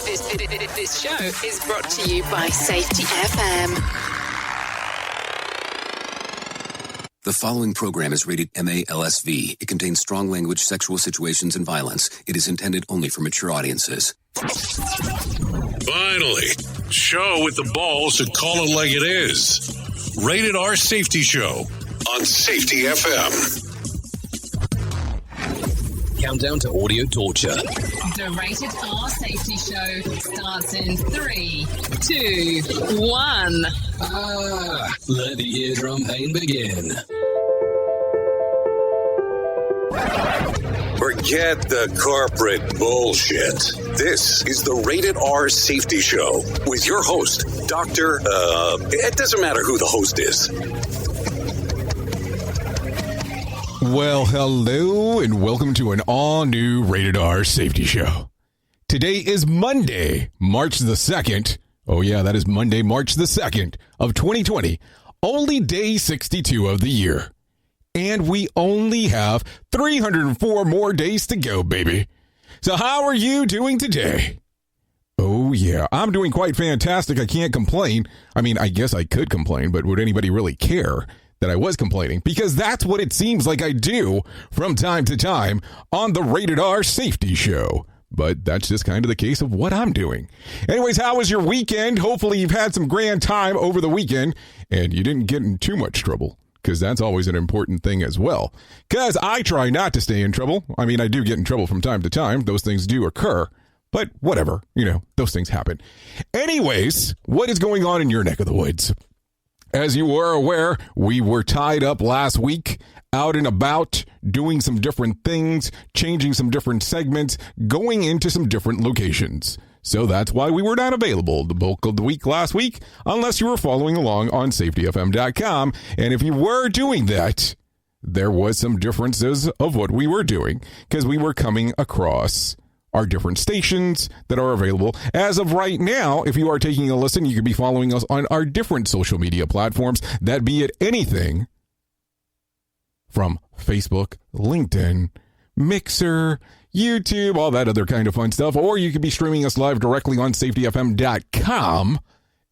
This show is brought to you by Safety FM. The following program is rated MALSV. It contains strong language, sexual situations, and violence. It is intended only for mature audiences. Finally, show with the balls to call it like it is. Rated R Safety Show on Safety FM. Countdown to audio torture. The Rated R Safety Show starts in 3, 2, 1. Let the eardrum pain begin. Forget the corporate bullshit. This is the Rated R Safety Show with your host, Dr. It doesn't matter who the host is. Well, hello, and welcome to an all-new Rated R Safety Show. Today is Monday, March the 2nd. Oh yeah, that is Monday, March the 2nd of 2020. Only day 62 of the year. And we only have 304 more days to go, baby. So how are you doing today? Oh yeah, I'm doing quite fantastic. I can't complain. I mean, I guess I could complain, but would anybody really care that I was complaining? Because that's what it seems like I do from time to time on the Rated R Safety Show. But that's just kind of the case of what I'm doing. Anyways, how was your weekend? Hopefully you've had some grand time over the weekend and you didn't get in too much trouble, because that's always an important thing as well. Because I try not to stay in trouble. I mean, I do get in trouble from time to time. Those things do occur. But whatever, those things happen. Anyways, what is going on in your neck of the woods? As you were aware, we were tied up last week, out and about, doing some different things, changing some different segments, going into some different locations. So that's why we were not available the bulk of the week last week, unless you were following along on safetyfm.com. And if you were doing that, there was some differences of what we were doing, because we were coming across our different stations that are available. As of right now, if you are taking a listen, you could be following us on our different social media platforms, that be it anything from Facebook, LinkedIn, Mixer, YouTube, all that other kind of fun stuff. Or you could be streaming us live directly on safetyfm.com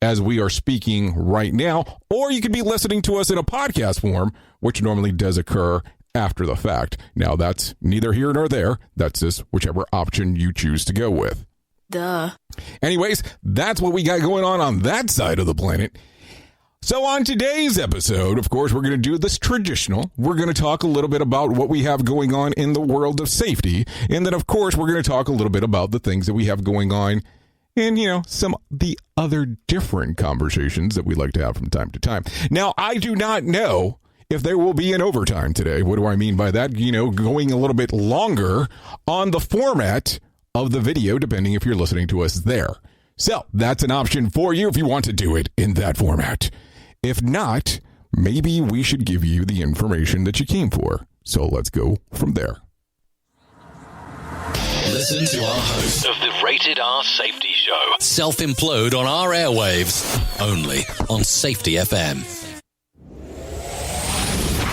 as we are speaking right now. Or you could be listening to us in a podcast form, which normally does occur after the fact. Now, that's neither here nor there. That's just whichever option you choose to go with. Duh. Anyways, that's what we got going on that side of the planet. So on today's episode, of course, we're going to do this traditional. We're going to talk a little bit about what we have going on in the world of safety. And then, of course, we're going to talk a little bit about the things that we have going on and, some of the other different conversations that we like to have from time to time. Now, I do not know if there will be an overtime today. What do I mean by that? Going a little bit longer on the format of the video, depending if you're listening to us there. So that's an option for you if you want to do it in that format. If not, maybe we should give you the information that you came for. So let's go from there. Listen to our host Of the Rated R Safety Show. self-implode on our airwaves, only on Safety FM.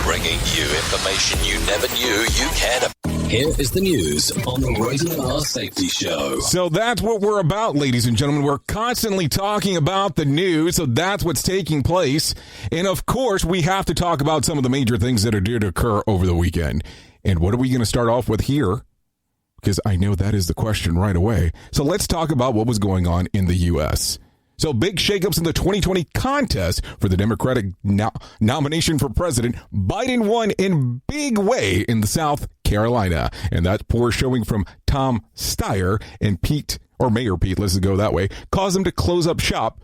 Bringing you information you never knew you cared about. Here is the news on the Rated R Safety Show. So that's what we're about, ladies and gentlemen. We're constantly talking about the news, so that's what's taking place. And of course, we have to talk about some of the major things that did occur over the weekend. And what are we going to start off with here? Because I know that is the question right away. So let's talk about what was going on in the U.S. So big shakeups in the 2020 contest for the Democratic nomination for president. Biden won in big way in the South Carolina. And that poor showing from Tom Steyer and Mayor Pete, let's go that way, caused him to close up shop.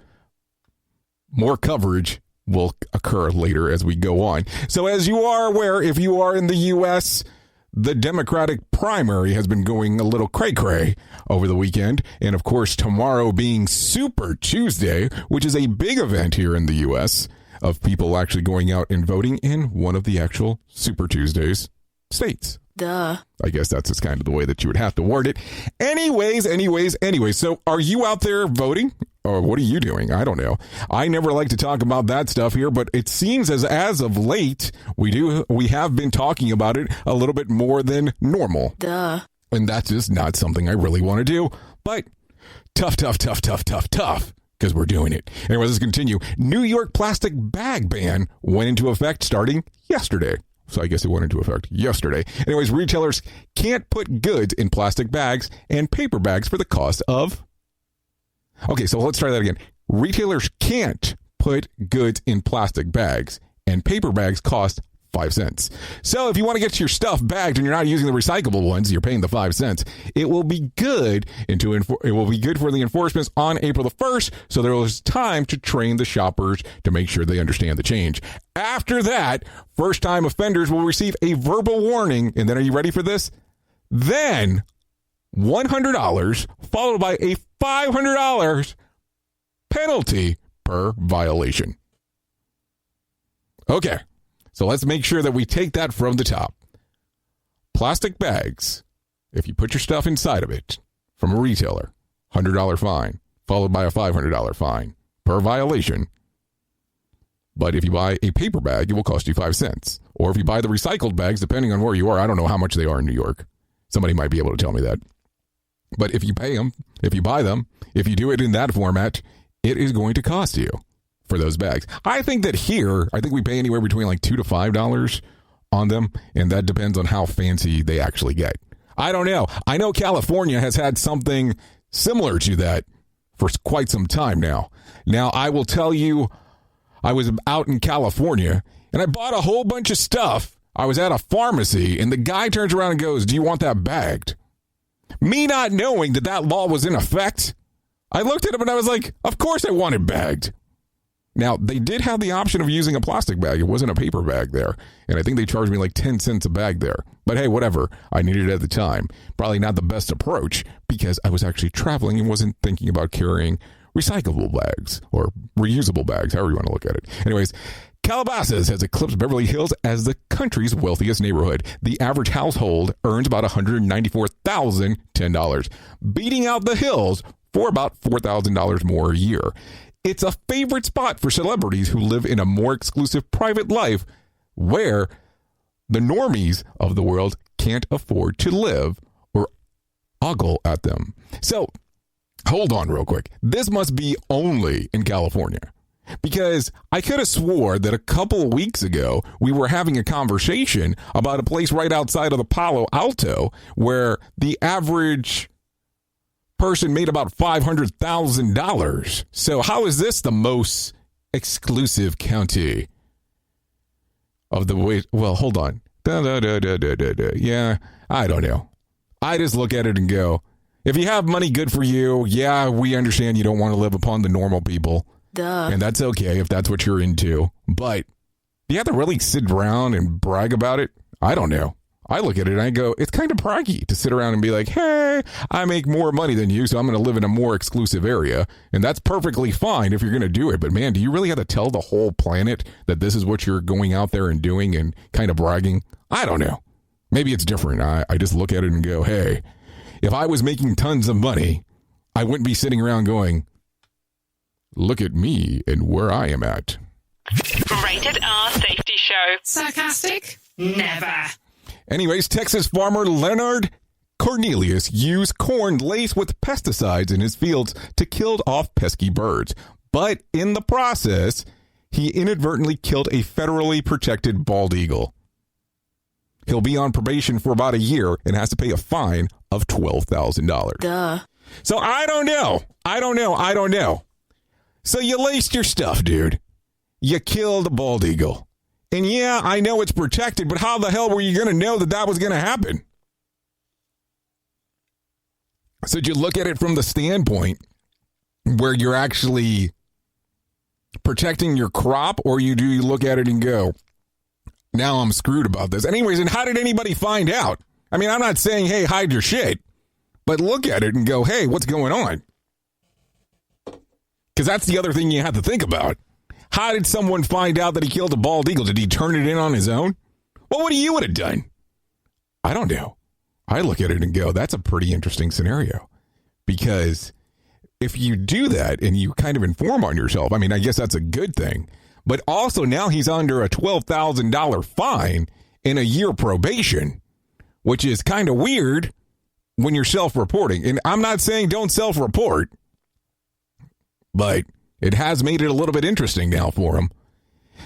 More coverage will occur later as we go on. So as you are aware, if you are in the U.S., the Democratic primary has been going a little cray-cray over the weekend. And, of course, tomorrow being Super Tuesday, which is a big event here in the U.S. of people actually going out and voting in one of the actual Super Tuesdays states. Duh. I guess that's just kind of the way that you would have to word it. Anyways. So are you out there voting? Or what are you doing? I don't know. I never like to talk about that stuff here, but it seems as of late, we have been talking about it a little bit more than normal. Duh. And that's just not something I really want to do. But Tough, because we're doing it. Anyways, let's continue. New York plastic bag ban went into effect starting yesterday. So I guess it went into effect yesterday. Anyways, retailers can't put goods in plastic bags and paper bags for the cost of... Okay, so let's try that again. Retailers can't put goods in plastic bags and paper bags cost 5 cents. So if you want to get your stuff bagged and you're not using the recyclable ones, you're paying the 5 cents. It will be good it will be good for the enforcements on April the 1st, so there was time to train the shoppers to make sure they understand the change. After that, first-time offenders will receive a verbal warning, and then are you ready for this? Then $100 followed by a $500 penalty per violation. Okay. So let's make sure that we take that from the top. Plastic bags, if you put your stuff inside of it from a retailer, $100 fine, followed by a $500 fine per violation. But if you buy a paper bag, it will cost you 5 cents. Or if you buy the recycled bags, depending on where you are, I don't know how much they are in New York. Somebody might be able to tell me that. But if you pay them, if you buy them, if you do it in that format, it is going to cost you for those bags. I think that here, we pay anywhere between like $2 to $5 on them, and that depends on how fancy they actually get. I don't know. I know California has had something similar to that for quite some time now. Now, I will tell you, I was out in California, and I bought a whole bunch of stuff. I was at a pharmacy, and the guy turns around and goes, "Do you want that bagged?" Me not knowing that law was in effect, I looked at him and I was like, of course I want it bagged. Now, they did have the option of using a plastic bag. It wasn't a paper bag there. And I think they charged me like 10 cents a bag there. But hey, whatever. I needed it at the time. Probably not the best approach because I was actually traveling and wasn't thinking about carrying recyclable bags or reusable bags, however you want to look at it. Anyways, Calabasas has eclipsed Beverly Hills as the country's wealthiest neighborhood. The average household earns about $194,010, beating out the Hills for about $4,000 more a year. It's a favorite spot for celebrities who live in a more exclusive private life where the normies of the world can't afford to live or ogle at them. So, hold on real quick. This must be only in California. Because I could have swore that a couple of weeks ago, we were having a conversation about a place right outside of the Palo Alto where the average person made about $500,000. So how is this the most exclusive county of the way? Well, hold on. Yeah, I don't know. I just look at it and go, if you have money, good for you. Yeah, we understand you don't want to live upon the normal people. Duh. And that's okay if that's what you're into. But you have to really sit around and brag about it? I don't know. I look at it and I go, it's kind of braggy to sit around and be like, hey, I make more money than you, so I'm going to live in a more exclusive area. And that's perfectly fine if you're going to do it. But man, do you really have to tell the whole planet that this is what you're going out there and doing and kind of bragging? I don't know. Maybe it's different. I just look at it and go, hey, if I was making tons of money, I wouldn't be sitting around going, look at me and where I am at. Rated R Safety Show. Sarcastic? Never. Anyways, Texas farmer Leonard Cornelius used corn laced with pesticides in his fields to kill off pesky birds. But in the process, he inadvertently killed a federally protected bald eagle. He'll be on probation for about a year and has to pay a fine of $12,000. Duh. So I don't know. So you laced your stuff, dude. You killed a bald eagle. And yeah, I know it's protected, but how the hell were you going to know that was going to happen? So did you look at it from the standpoint where you're actually protecting your crop, or do you look at it and go, now I'm screwed about this? Anyways, and how did anybody find out? I mean, I'm not saying, hey, hide your shit, but look at it and go, hey, what's going on? Because that's the other thing you have to think about. How did someone find out that he killed a bald eagle? Did he turn it in on his own? Well, what you would have done? I don't know. I look at it and go, that's a pretty interesting scenario. Because if you do that and you kind of inform on yourself, I mean, I guess that's a good thing. But also now he's under a $12,000 fine and a year probation, which is kind of weird when you're self-reporting. And I'm not saying don't self-report, but it has made it a little bit interesting now for him.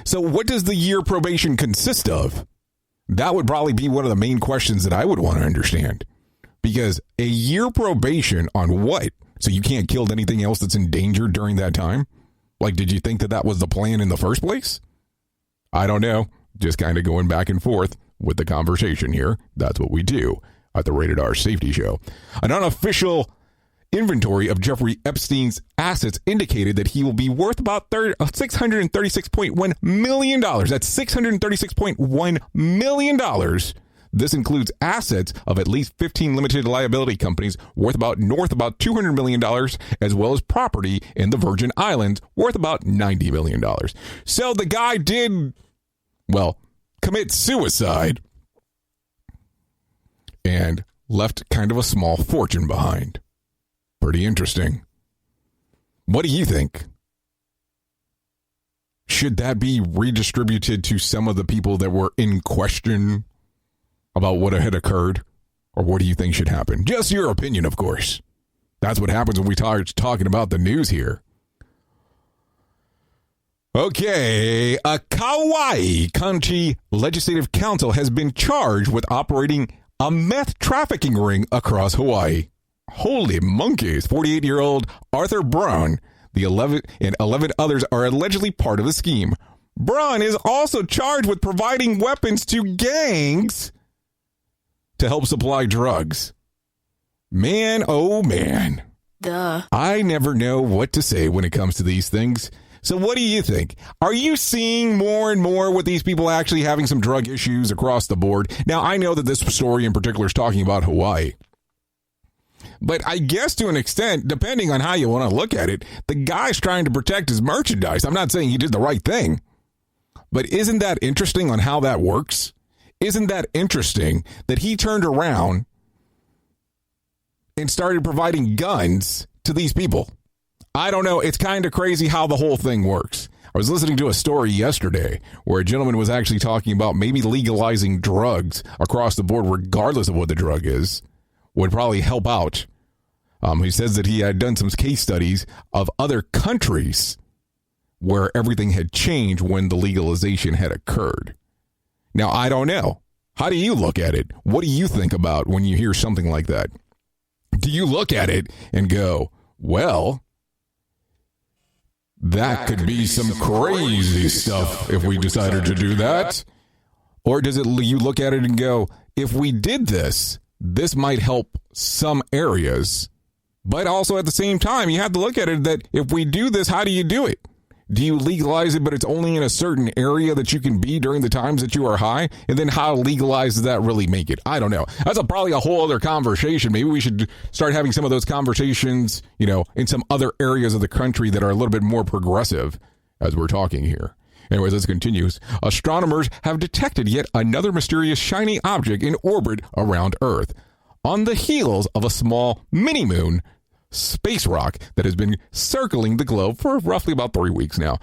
So what does the year probation consist of? That would probably be one of the main questions that I would want to understand. Because a year probation on what? So you can't kill anything else that's in danger during that time? Like, did you think that that was the plan in the first place? I don't know. Just kind of going back and forth with the conversation here. That's what we do at the Rated R Safety Show. An unofficial inventory of Jeffrey Epstein's assets indicated that he will be worth about $636.1 million. That's $636.1 million. This includes assets of at least 15 limited liability companies worth about $200 million, as well as property in the Virgin Islands worth about $90 million. So the guy did, well, commit suicide and left kind of a small fortune behind. Pretty interesting. What do you think? Should that be redistributed to some of the people that were in question about what had occurred? Or what do you think should happen? Just your opinion, of course. That's what happens when we start talking about the news here. Okay, a Kauai County Legislative Council has been charged with operating a meth trafficking ring across Hawaii. Holy monkeys. 48-year-old Arthur Braun, the 11 others are allegedly part of the scheme. Braun is also charged with providing weapons to gangs to help supply drugs. Man, oh man. Duh. I never know what to say when it comes to these things. So what do you think? Are you seeing more and more with these people actually having some drug issues across the board? Now, I know that this story in particular is talking about Hawaii. But I guess to an extent, depending on how you want to look at it, the guy's trying to protect his merchandise. I'm not saying he did the right thing. But isn't that interesting on how that works? Isn't that interesting that he turned around and started providing guns to these people? I don't know. It's kind of crazy how the whole thing works. I was listening to a story yesterday where a gentleman was actually talking about maybe legalizing drugs across the board, regardless of what the drug is, would probably help out. He says that he had done some case studies of other countries where everything had changed when the legalization had occurred. Now, I don't know. How do you look at it? What do you think about when you hear something like that? Do you look at it and go, well, that could be some crazy stuff if we decided to do that? Or does it you look at it and go, if we did this, this might help some areas, but also at the same time, you have to look at it that if we do this, how do you do it? Do you legalize it, but it's only in a certain area that you can be during the times that you are high? And then how legalized does that really make it? I don't know. That's probably a whole other conversation. Maybe we should start having some of those conversations, in some other areas of the country that are a little bit more progressive as we're talking here. Anyways, let's continue. Astronomers have detected yet another mysterious shiny object in orbit around Earth, on the heels of a small mini-moon space rock that has been circling the globe for roughly about 3 weeks now.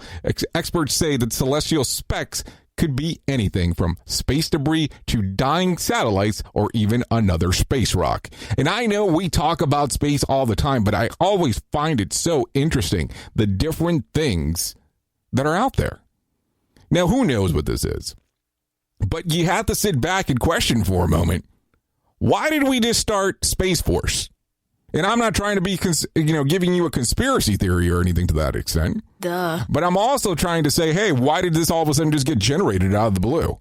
Experts say that celestial specks could be anything from space debris to dying satellites or even another space rock. And I know we talk about space all the time, but I always find it so interesting, the different things that are out there. Now, who knows what this is? But you have to sit back and question for a moment. Why did we just start Space Force? And I'm not trying to be, giving you a conspiracy theory or anything to that extent. Duh. But I'm also trying to say, hey, why did this all of a sudden just get generated out of the blue?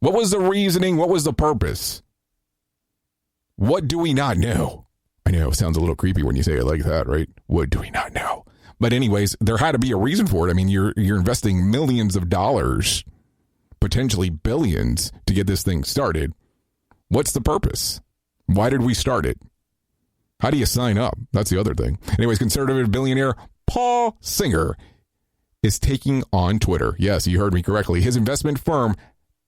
What was the reasoning? What was the purpose? What do we not know? I know it sounds a little creepy when you say it like that, right? What do we not know? But anyways, there had to be a reason for it. I mean, you're investing millions of dollars, potentially billions, to get this thing started. What's the purpose? Why did we start it? How do you sign up? That's the other thing. Anyways, conservative billionaire Paul Singer is taking on Twitter. Yes, you heard me correctly. His investment firm,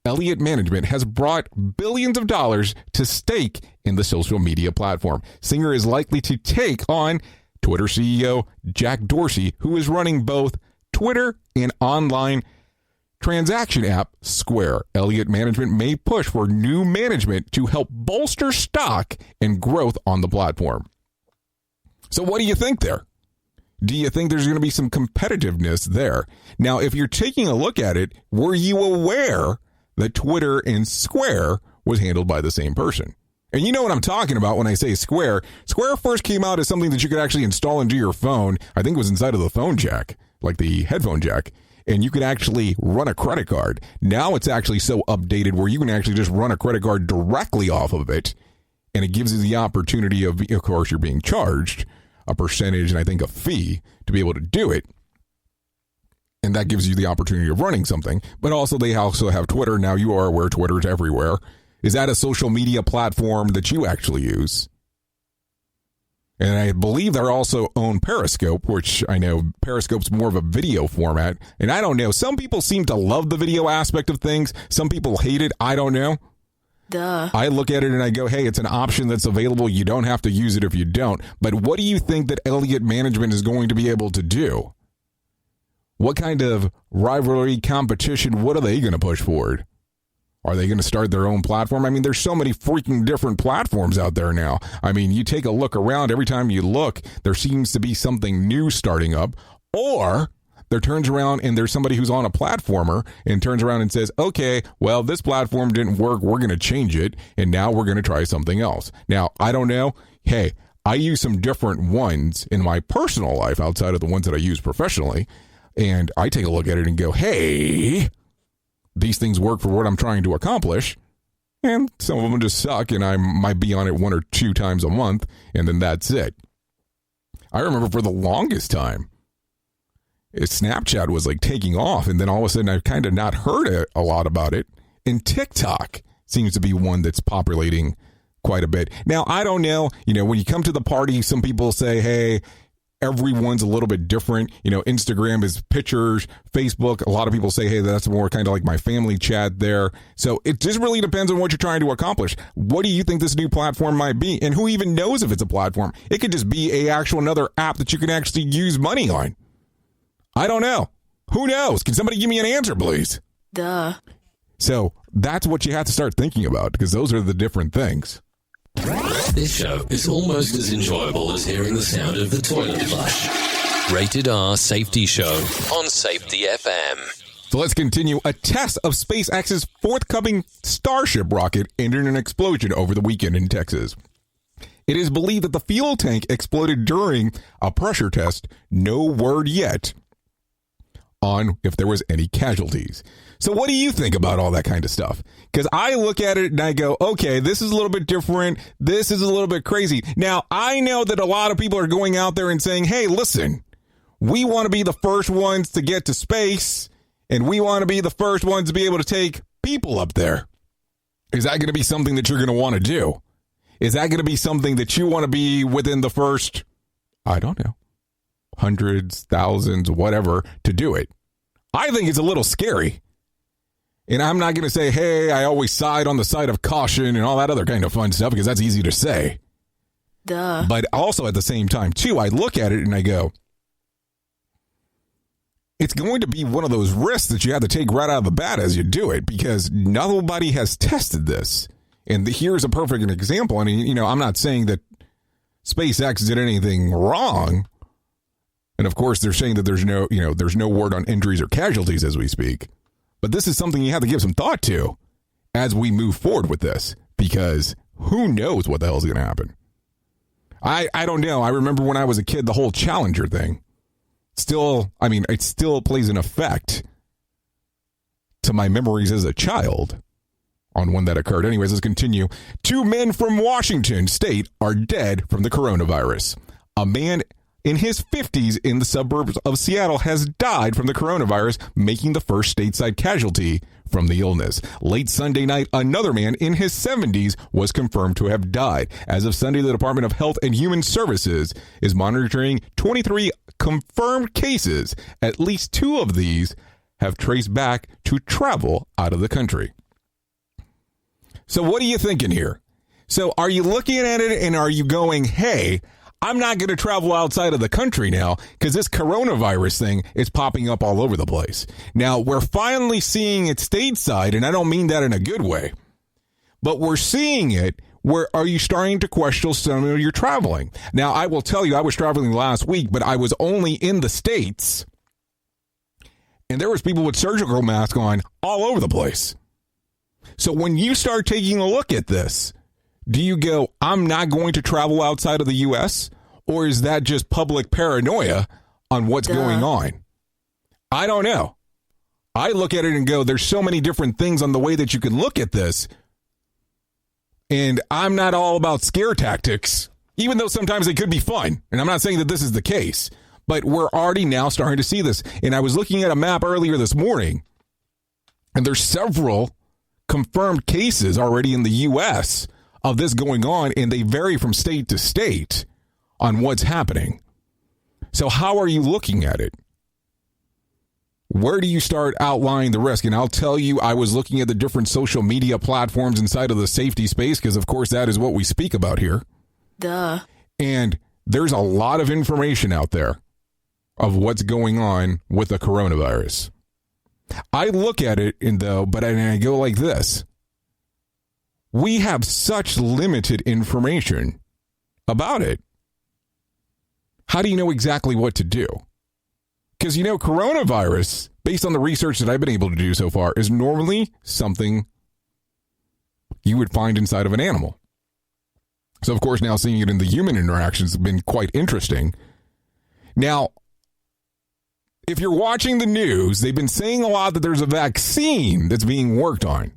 Elliott Management, has brought billions of dollars to stake in the social media platform. Singer is likely to take on Twitter CEO Jack Dorsey, who is running both Twitter and online transaction app Square. Elliott Management may push for new management to help bolster stock and growth on the platform. So what do you think there? Do you think there's going to be some competitiveness there? Now, if you're taking a look at it, were you aware that Twitter and Square was handled by the same person? And you know what I'm talking about when I say Square. Square first came out as something that you could actually install into your phone. I think it was inside of the phone jack, like the headphone jack. And you could actually run a credit card. Now it's actually so updated where you can actually just run a credit card directly off of it. And it gives you the opportunity of course, you're being charged a percentage and I think a fee to be able to do it. And that gives you the opportunity of running something. But also they also have Twitter. Now you are aware Twitter's everywhere. Is that a social media platform that you actually use? And I believe they also own Periscope, which I know Periscope's more of a video format. And I don't know. Some people seem to love the video aspect of things. Some people hate it. I don't know. Duh. I look at it and I go, hey, it's an option that's available. You don't have to use it if you don't. But what do you think that Elliott Management is going to be able to do? What kind of rivalry competition, what are they going to push forward? Are they going to start their own platform? I mean, there's so many freaking different platforms out there now. I mean, you take a look around, every time you look, there seems to be something new starting up. Or there turns around and there's somebody who's on a platformer and turns around and says, okay, well, this platform didn't work. We're going to change it. And now we're going to try something else. Now, I don't know. Hey, I use some different ones in my personal life outside of the ones that I use professionally. And I take a look at it and go, hey, these things work for what I'm trying to accomplish. And some of them just suck. And I might be on it 1 or 2 times a month. And then that's it. I remember for the longest time, Snapchat was like taking off, and then all of a sudden I've kind of not heard a lot about it. And TikTok seems to be one that's populating quite a bit. Now, I don't know, when you come to the party, some people say, hey, everyone's a little bit different. Instagram is pictures, Facebook, a lot of people say, hey, that's more kind of like my family chat there. So it just really depends on what you're trying to accomplish. What do you think this new platform might be? And who even knows if it's a platform? It could just be another app that you can actually use money on. I don't know. Who knows? Can somebody give me an answer, please? Duh. So that's what you have to start thinking about, because those are the different things. This show is almost as enjoyable as hearing the sound of the toilet flush. Rated R Safety Show on Safety FM. So let's continue. A test of SpaceX's forthcoming Starship rocket ended in an explosion over the weekend in Texas. It is believed that the fuel tank exploded during a pressure test. No word yet on if there was any casualties. So what do you think about all that kind of stuff? Because I look at it and I go, okay, this is a little bit different. This is a little bit crazy. Now, I know that a lot of people are going out there and saying, hey, listen, we want to be the first ones to get to space, and we want to be the first ones to be able to take people up there. Is that going to be something that you're going to want to do? Is that going to be something that you want to be within the first, I don't know, hundreds, thousands, whatever, to do it? I think it's a little scary. And I'm not going to say, hey, I always side on the side of caution and all that other kind of fun stuff, because that's easy to say. Duh. But also at the same time, too, I look at it and I go, it's going to be one of those risks that you have to take right out of the bat as you do it, because nobody has tested this. And here's a perfect example. I mean, I'm not saying that SpaceX did anything wrong. And of course, they're saying that there's no word on injuries or casualties as we speak. But this is something you have to give some thought to as we move forward with this, because who knows what the hell is going to happen. I don't know. I remember when I was a kid, the whole Challenger thing. It still plays an effect to my memories as a child on when that occurred. Anyways, let's continue. 2 men from Washington state are dead from the coronavirus. A man in his 50s in the suburbs of Seattle has died from the coronavirus, making the first stateside casualty from the illness. Late Sunday night, another man in his 70s was confirmed to have died. As of Sunday, the Department of Health and Human Services is monitoring 23 confirmed cases. At least 2 of these have traced back to travel out of the country. So what are you thinking here? So are you looking at it and are you going, hey, I'm not going to travel outside of the country now because this coronavirus thing is popping up all over the place. Now, we're finally seeing it stateside, and I don't mean that in a good way, but we're seeing it. Where are you starting to question some of your traveling? Now, I will tell you, I was traveling last week, but I was only in the States, and there was people with surgical masks on all over the place. So when you start taking a look at this, do you go, I'm not going to travel outside of the U.S., or is that just public paranoia on what's going on? I don't know. I look at it and go, there's so many different things on the way that you can look at this. And I'm not all about scare tactics, even though sometimes they could be fun. And I'm not saying that this is the case, but we're already now starting to see this. And I was looking at a map earlier this morning, and there's several confirmed cases already in the U.S. of this going on, and they vary from state to state on what's happening. So how are you looking at it? Where do you start outlining the risk? And I'll tell you, I was looking at the different social media platforms inside of the safety space because, of course, that is what we speak about here. Duh. And there's a lot of information out there of what's going on with the coronavirus. I look at it, but I go like this. We have such limited information about it. How do you know exactly what to do? Because, coronavirus, based on the research that I've been able to do so far, is normally something you would find inside of an animal. So, of course, now seeing it in the human interactions has been quite interesting. Now, if you're watching the news, they've been saying a lot that there's a vaccine that's being worked on.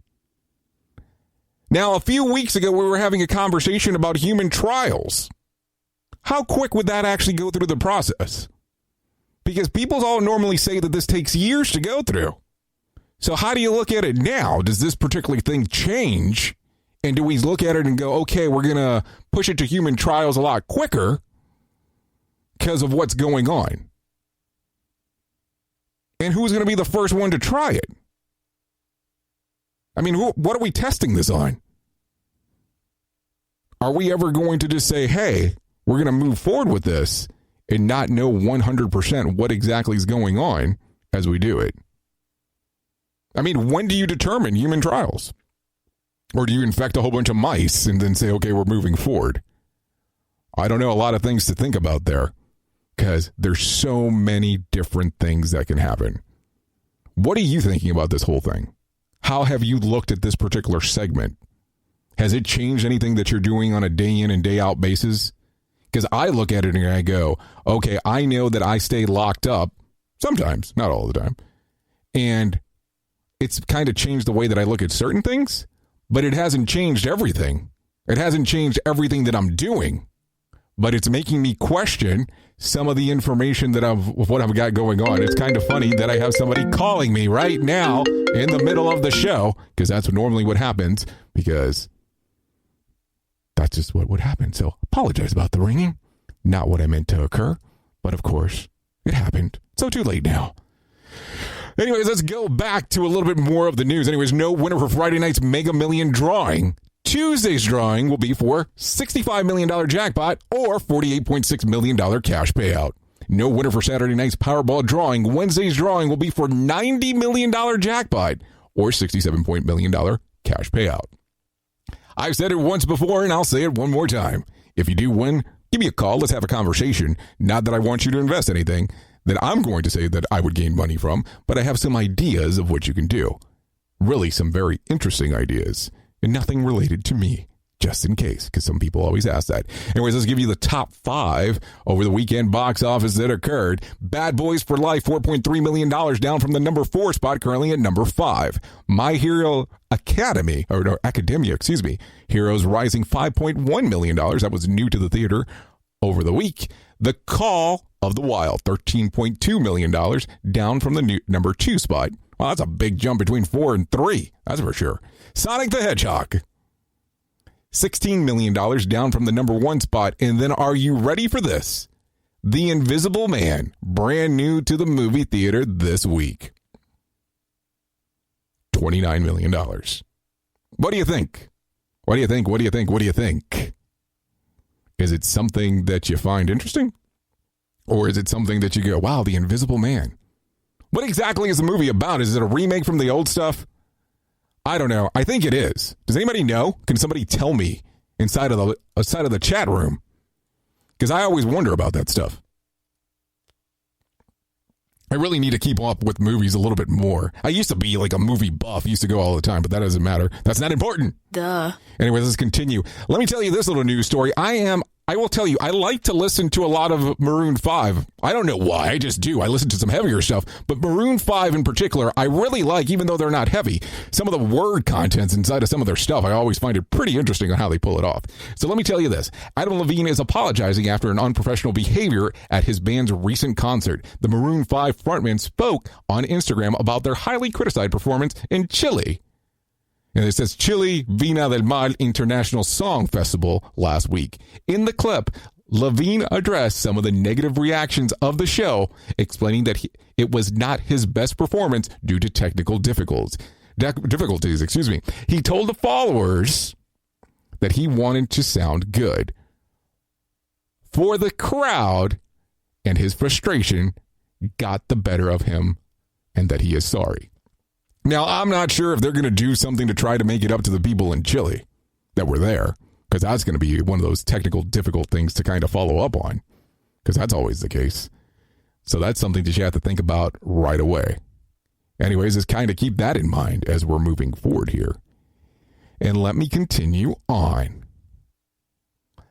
Now, a few weeks ago, we were having a conversation about human trials. How quick would that actually go through the process? Because people all normally say that this takes years to go through. So how do you look at it now? Does this particular thing change? And do we look at it and go, okay, we're going to push it to human trials a lot quicker because of what's going on? And who's going to be the first one to try it? I mean, what are we testing this on? Are we ever going to just say, hey, we're going to move forward with this and not know 100% what exactly is going on as we do it? I mean, when do you determine human trials? Or do you infect a whole bunch of mice and then say, okay, we're moving forward? I don't know, a lot of things to think about there because there's so many different things that can happen. What are you thinking about this whole thing? How have you looked at this particular segment? Has it changed anything that you're doing on a day in and day out basis? Because I look at it and I go, okay, I know that I stay locked up sometimes, not all the time. And it's kind of changed the way that I look at certain things, but it hasn't changed everything. It hasn't changed everything that I'm doing, but it's making me question some of the information that what I've got going on. It's kind of funny that I have somebody calling me right now in the middle of the show, because that's normally what happens, because that's just what would happen. So apologize about the ringing. Not what I meant to occur, but of course it happened. So too late now. Anyways, let's go back to a little bit more of the news. Anyways, no winner for Friday night's Mega Million drawing. Tuesday's drawing will be for $65 million jackpot or $48.6 million cash payout. No winner for Saturday night's Powerball drawing. Wednesday's drawing will be for $90 million jackpot or $67 million cash payout. I've said it once before and I'll say it one more time. If you do win, give me a call. Let's have a conversation. Not that I want you to invest anything that I'm going to say that I would gain money from, but I have some ideas of what you can do. Really some very interesting ideas. And nothing related to me, just in case, because some people always ask that. Anyways, let's give you the top 5 over the weekend box office that occurred. Bad Boys for Life, $4.3 million, down from the number 4 spot, currently at number 5. My Hero Academia, Heroes rising $5.1 million. That was new to the theater over the week. The Call of the Wild, $13.2 million, down from the number 2 spot. Well, that's a big jump between 4 and 3, that's for sure. Sonic the Hedgehog, $16 million, down from the number 1 spot. And then, are you ready for this? The Invisible Man, brand new to the movie theater this week. $29 million. What do you think? What do you think? What do you think? What do you think? Is it something that you find interesting? Or is it something that you go, wow, The Invisible Man? What exactly is the movie about? Is it a remake from the old stuff? I don't know. I think it is. Does anybody know? Can somebody tell me inside of the chat room? Because I always wonder about that stuff. I really need to keep up with movies a little bit more. I used to be like a movie buff. Used to go all the time, but that doesn't matter. That's not important. Duh. Anyway, let's continue. Let me tell you this little news story. I will tell you, I like to listen to a lot of Maroon 5. I don't know why. I just do. I listen to some heavier stuff. But Maroon 5 in particular, I really like, even though they're not heavy. Some of the word contents inside of some of their stuff, I always find it pretty interesting on how they pull it off. So let me tell you this. Adam Levine is apologizing after an unprofessional behavior at his band's recent concert. The Maroon 5 frontman spoke on Instagram about their highly criticized performance in Chile. And it says Chile Vina del Mar International Song Festival last week. In the clip, Levine addressed some of the negative reactions of the show, explaining that it was not his best performance due to technical difficulties. He told the followers that he wanted to sound good for the crowd, and his frustration got the better of him, and that he is sorry. Now, I'm not sure if they're going to do something to try to make it up to the people in Chile that were there, because that's going to be one of those technical, difficult things to kind of follow up on, because that's always the case. So that's something that you have to think about right away. Anyways, just kind of keep that in mind as we're moving forward here. And let me continue on.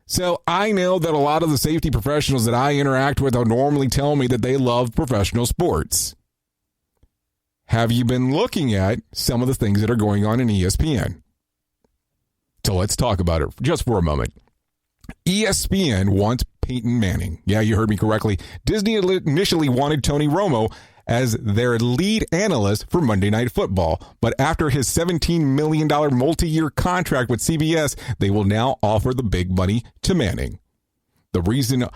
So I know that a lot of the safety professionals that I interact with will normally tell me that they love professional sports. Have you been looking at some of the things that are going on in ESPN? So let's talk about it just for a moment. ESPN wants Peyton Manning. Yeah, you heard me correctly. Disney initially wanted Tony Romo as their lead analyst for Monday Night Football. But after his $17 million multi-year contract with CBS, they will now offer the big money to Manning. The reason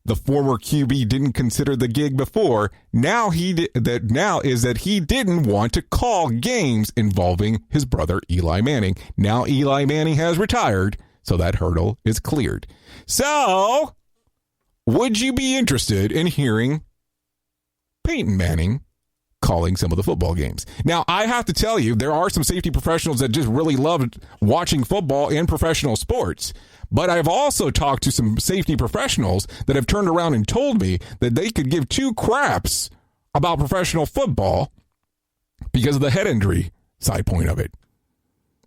the former QB didn't consider the gig before now is that he didn't want to call games involving his brother Eli Manning. Now Eli Manning has retired, so that hurdle is cleared. So, would you be interested in hearing Peyton Manning calling some of the football games? Now, I have to tell you, there are some safety professionals that just really love watching football and professional sports. But I've also talked to some safety professionals that have turned around and told me that they could give two craps about professional football because of the head injury side point of it.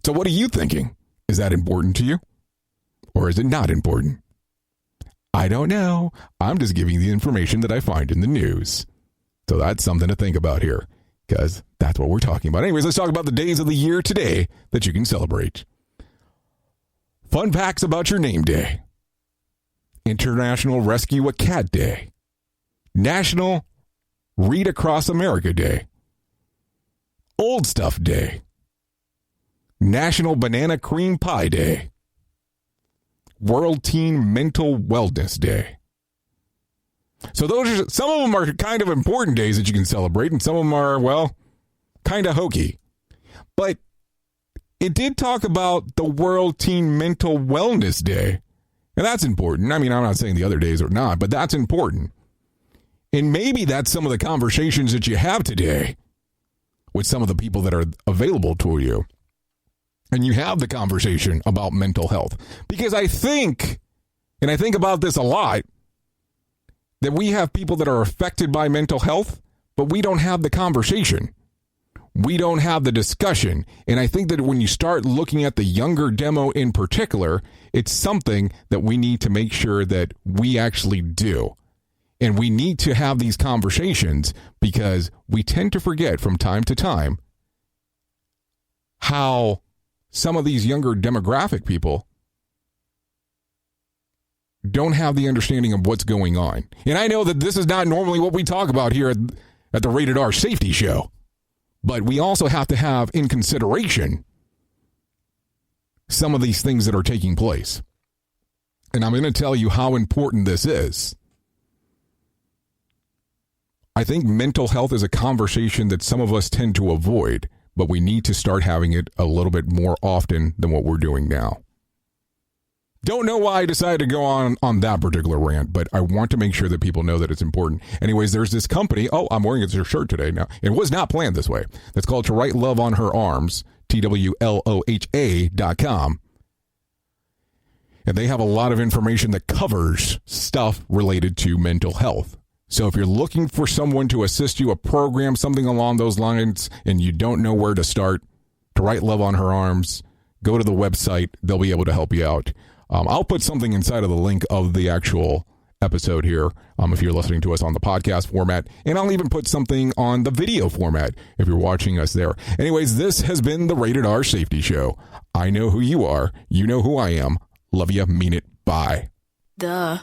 So what are you thinking? Is that important to you? Or is it not important? I don't know. I'm just giving the information that I find in the news. So that's something to think about here, because that's what we're talking about. Anyways, let's talk about the days of the year today that you can celebrate. Fun facts about your name day. International Rescue a Cat Day. National Read Across America Day. Old Stuff Day. National Banana Cream Pie Day. World Teen Mental Wellness Day. So those are, some of them are kind of important days that you can celebrate, and some of them are, well, kind of hokey. But it did talk about the World Teen Mental Wellness Day, and that's important. I mean, I'm not saying the other days are not, but that's important. And maybe that's some of the conversations that you have today with some of the people that are available to you. And you have the conversation about mental health. Because I think, and I think about this a lot, that we have people that are affected by mental health, but we don't have the conversation. We don't have the discussion. And I think that when you start looking at the younger demo in particular, it's something that we need to make sure that we actually do. And we need to have these conversations because we tend to forget from time to time how some of these younger demographic people don't have the understanding of what's going on. And I know that this is not normally what we talk about here at the Rated R Safety Show. But we also have to have in consideration some of these things that are taking place. And I'm going to tell you how important this is. I think mental health is a conversation that some of us tend to avoid, but we need to start having it a little bit more often than what we're doing now. Don't know why I decided to go on that particular rant, but I want to make sure that people know that it's important. Anyways, there's this company. Oh, I'm wearing their shirt today. Now, it was not planned this way. That's called To Write Love on Her Arms, TWLOHA.com. And they have a lot of information that covers stuff related to mental health. So if you're looking for someone to assist you, a program, something along those lines, and you don't know where to start, To Write Love on Her Arms, go to the website. They'll be able to help you out. I'll put something inside of the link of the actual episode here if you're listening to us on the podcast format. And I'll even put something on the video format if you're watching us there. Anyways, this has been the Rated R Safety Show. I know who you are. You know who I am. Love you. Mean it. Bye. Duh.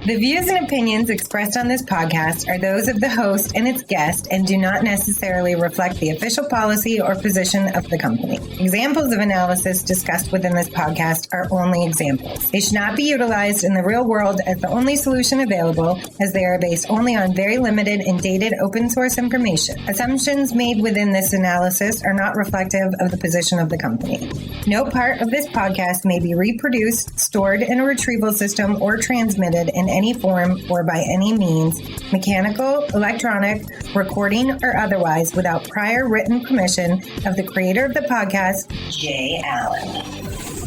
The views and opinions expressed on this podcast are those of the host and its guest and do not necessarily reflect the official policy or position of the company. Examples of analysis discussed within this podcast are only examples. They should not be utilized in the real world as the only solution available, as they are based only on very limited and dated open source information. Assumptions made within this analysis are not reflective of the position of the company. No part of this podcast may be reproduced, stored in a retrieval system, or transmitted in any form or by any means, mechanical, electronic, recording, or otherwise, without prior written permission of the creator of the podcast, Jay Allen.